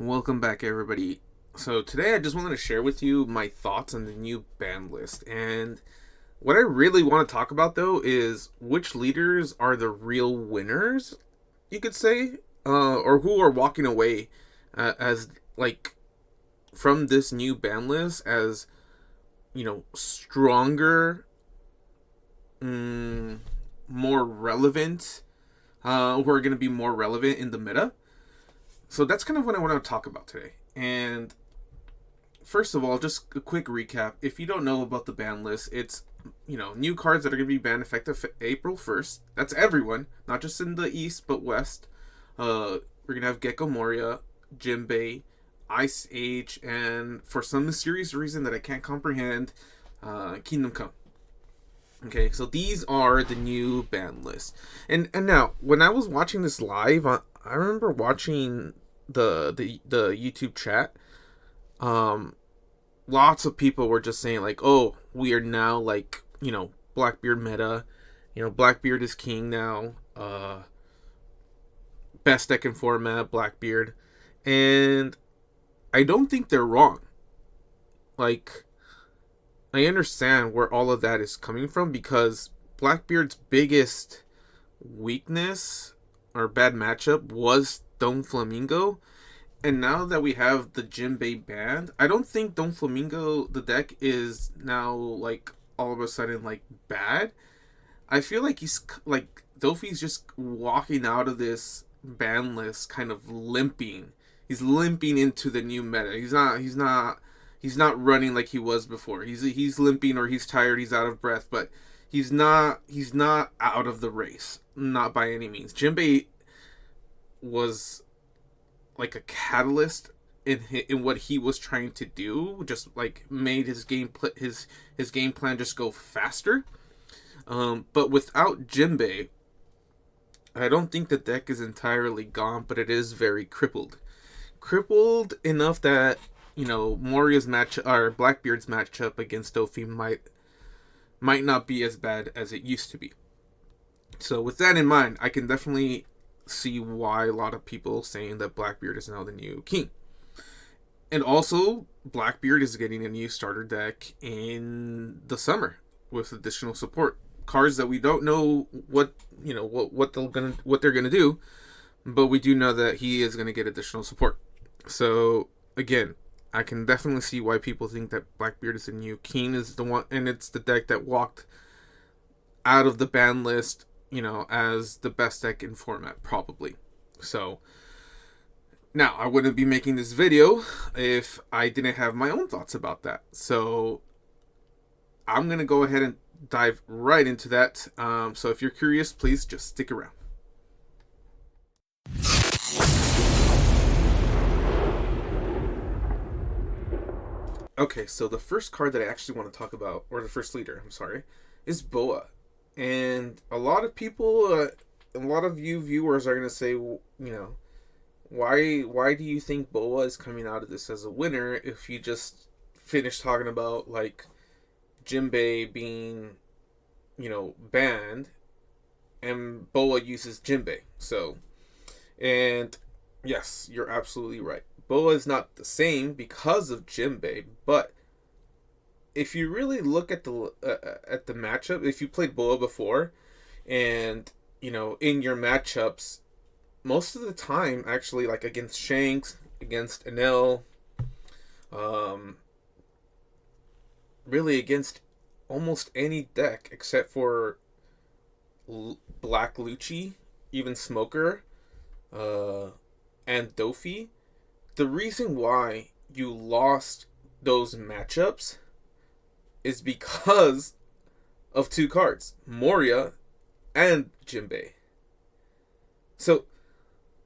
Welcome back, everybody. So today I just wanted to share with you my thoughts on the new band list. And what I really want to talk about, though, is which leaders are the real winners, you could say, or who are walking away as, like, from this new band list as, stronger, mm, more relevant, who are going to be more relevant in the meta. So that's kind of what I want to talk about today. And first of all, just a quick recap. If you don't know about the ban list, it's new cards that are going to be banned effective April 1st. That's everyone, not just in the East but West. We're going to have Gecko Moria, Jinbei, Ice Age, and for some mysterious reason that I can't comprehend, Kingdom Come. Okay, so these are the new ban lists. And now, when I was watching this live, I remember watching the YouTube chat. Um, Lots of people were just saying like, "Oh, we are now like Blackbeard meta. Blackbeard is king now. Best deck in format, Blackbeard," and I don't think they're wrong. Like, I understand where all of that is coming from because Blackbeard's biggest weakness or bad matchup was Dome Flamingo. And now that we have the Jinbei banned, I don't think Dome Flamingo, the deck, is now like all of a sudden like bad. I feel like he's like Dofi's just walking out of this ban list kind of limping. He's limping into the new meta. He's not running like he was before. He's limping, or he's tired, he's out of breath, but he's not out of the race. Not by any means. Jinbei was like a catalyst in what he was trying to do. Just like made his his game plan just go faster. But without Jinbei, I don't think the deck is entirely gone, but it is very crippled. Crippled enough that Moria's match or Blackbeard's matchup against Dofi might not be as bad as it used to be. So with that in mind, I can definitely see why a lot of people saying that Blackbeard is now the new king. And also, Blackbeard is getting a new starter deck in the summer with additional support cards that we don't know what they're gonna do, but we do know that he is gonna get additional support. So again, I can definitely see why people think that Blackbeard is the new king, is the one, and it's the deck that walked out of the ban list, as the best deck in format, probably. So now I wouldn't be making this video if I didn't have my own thoughts about that. So I'm gonna go ahead and dive right into that. So if you're curious, please just stick around. Okay, so the first card that I actually want to talk about, or the first leader, I'm sorry, is Boa. And a lot of people, a lot of you viewers are going to say, why do you think Boa is coming out of this as a winner if you just finished talking about, like, Jinbei being, banned, and Boa uses Jinbei. So, and yes, you're absolutely right. Boa is not the same because of Jinbei, but if you really look at the matchup, if you played Boa before, and in your matchups, most of the time, actually, like against Shanks, against Enel, really against almost any deck except for Black Lucci, even Smoker, and Dofi, the reason why you lost those matchups is because of two cards, Moria and Jinbei. So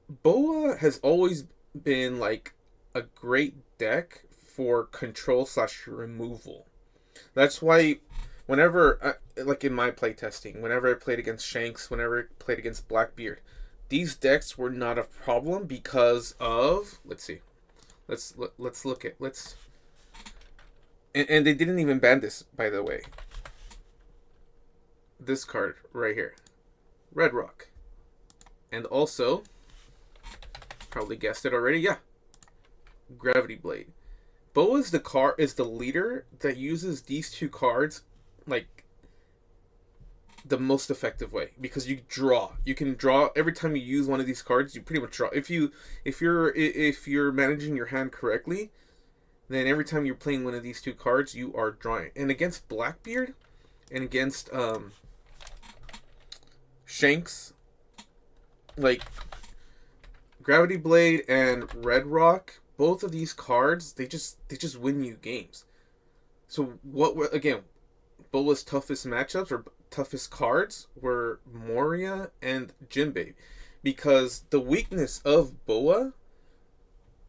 Boa has always been like a great deck for control / removal. That's why whenever, like in my playtesting, whenever I played against Shanks, whenever I played against Blackbeard, these decks were not a problem because of, let's see, let's look at, and they didn't even ban this, by the way. This card right here, Red Rock. And also, probably guessed it already, yeah, Gravity Blade. Boa is the leader that uses these two cards like the most effective way because you can draw every time you use one of these cards. You pretty much draw if you're managing your hand correctly, then every time you're playing one of these two cards you are drawing. And against Blackbeard and against Shanks, like Gravity Blade and Red Rock, both of these cards they just win you games. So what were again Boa's toughest matchups or toughest cards were Moria and Jinbei, because the weakness of Boa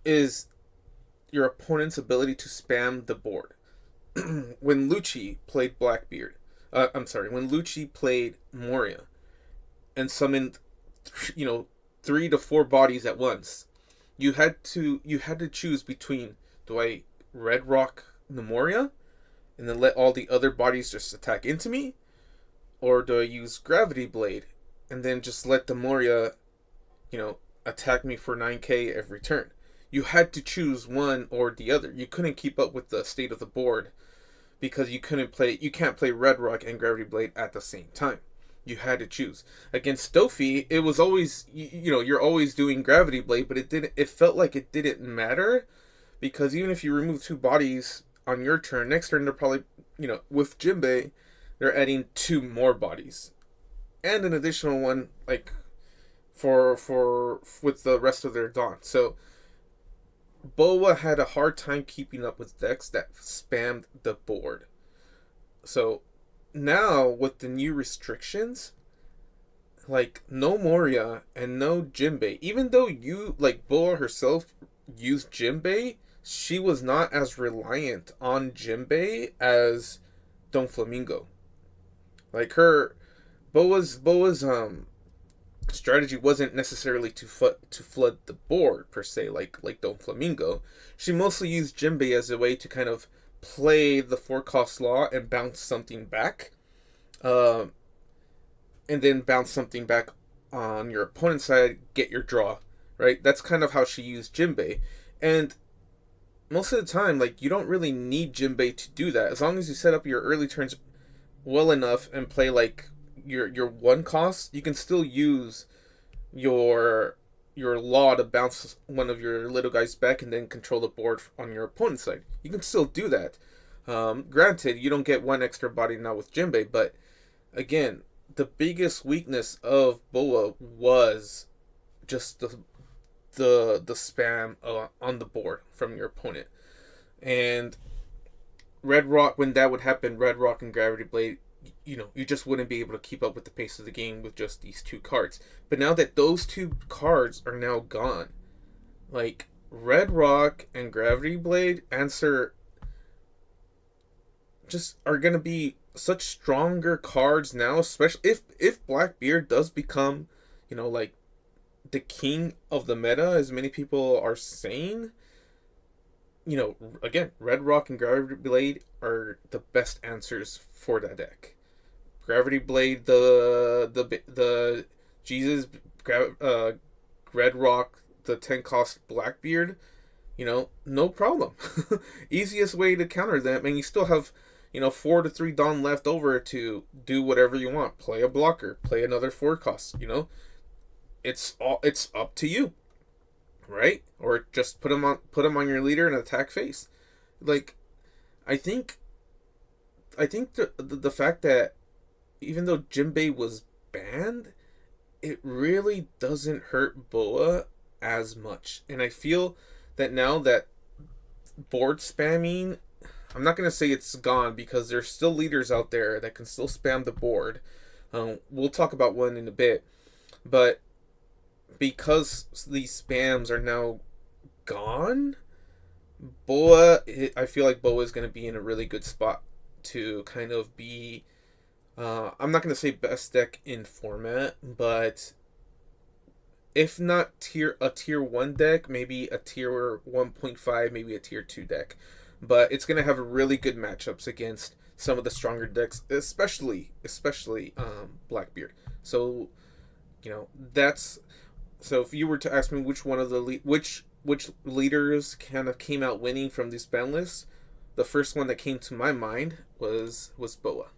is your opponent's ability to spam the board. When Lucci played Blackbeard, when Lucci played Moria and summoned, you know, 3 to 4 bodies at once, you had to choose between, do I Red Rock the Moria and then let all the other bodies just attack into me, or do I use Gravity Blade and then just let the Moria, you know, attack me for 9k every turn? You had to choose one or the other. You couldn't keep up with the state of the board because you can't play Red Rock and Gravity Blade at the same time. You had to choose. Against Dofi, it was always, you know, you're always doing Gravity Blade, but it felt like it didn't matter because even if you remove 2 bodies on your turn, next turn they're probably, you know, with Jinbei, they're adding 2 more bodies and an additional one like for with the rest of their Dawn. So Boa had a hard time keeping up with decks that spammed the board. So now with the new restrictions, like no Moria and no Jinbei, even though you like Boa herself used Jinbei, she was not as reliant on Jinbei as Don Flamingo. Like her Boa's strategy wasn't necessarily to flood the board per se, like Don Flamingo. She mostly used Jinbei as a way to kind of play the 4 cost law and bounce something back, uh, and then bounce something back on your opponent's side, get your draw. Right, that's kind of how she used Jinbei, and most of the time, like you don't really need Jinbei to do that as long as you set up your early turns well enough and play like your 1 cost. You can still use your law to bounce one of your little guys back and then control the board on your opponent's side. You can still do that. Granted, you don't get 1 extra body now with Jinbei, but again, the biggest weakness of Boa was just the spam on the board from your opponent. And Red Rock, when that would happen, Red Rock and Gravity Blade, you know, you just wouldn't be able to keep up with the pace of the game with just these 2 cards. But now that those 2 cards are now gone, like Red Rock and Gravity Blade just are gonna be such stronger cards now, especially if Blackbeard does become, you know, like the king of the meta, as many people are saying. You know, again, Red Rock and Gravity Blade are the best answers for that deck. Gravity Blade, the Jesus, Red Rock, the 10 cost Blackbeard, you know, no problem. Easiest way to counter them, and you still have, you know, 4 to 3 Dawn left over to do whatever you want. Play a blocker, play another 4 cost. You know, it's up to you, right? Or just put them on your leader and attack face. Like, I think the fact that even though Jinbei was banned, it really doesn't hurt Boa as much. And I feel that now that board spamming, I'm not going to say it's gone because there's still leaders out there that can still spam the board. We'll talk about one in a bit. But because these spams are now gone, I feel like Boa is going to be in a really good spot to kind of be, I'm not going to say best deck in format, but if not a tier 1 deck, maybe a tier 1.5, maybe a tier 2 deck. But it's going to have really good matchups against some of the stronger decks, especially Blackbeard. So, you know, so if you were to ask me which which leaders kind of came out winning from these ban lists, the first one that came to my mind was Boa.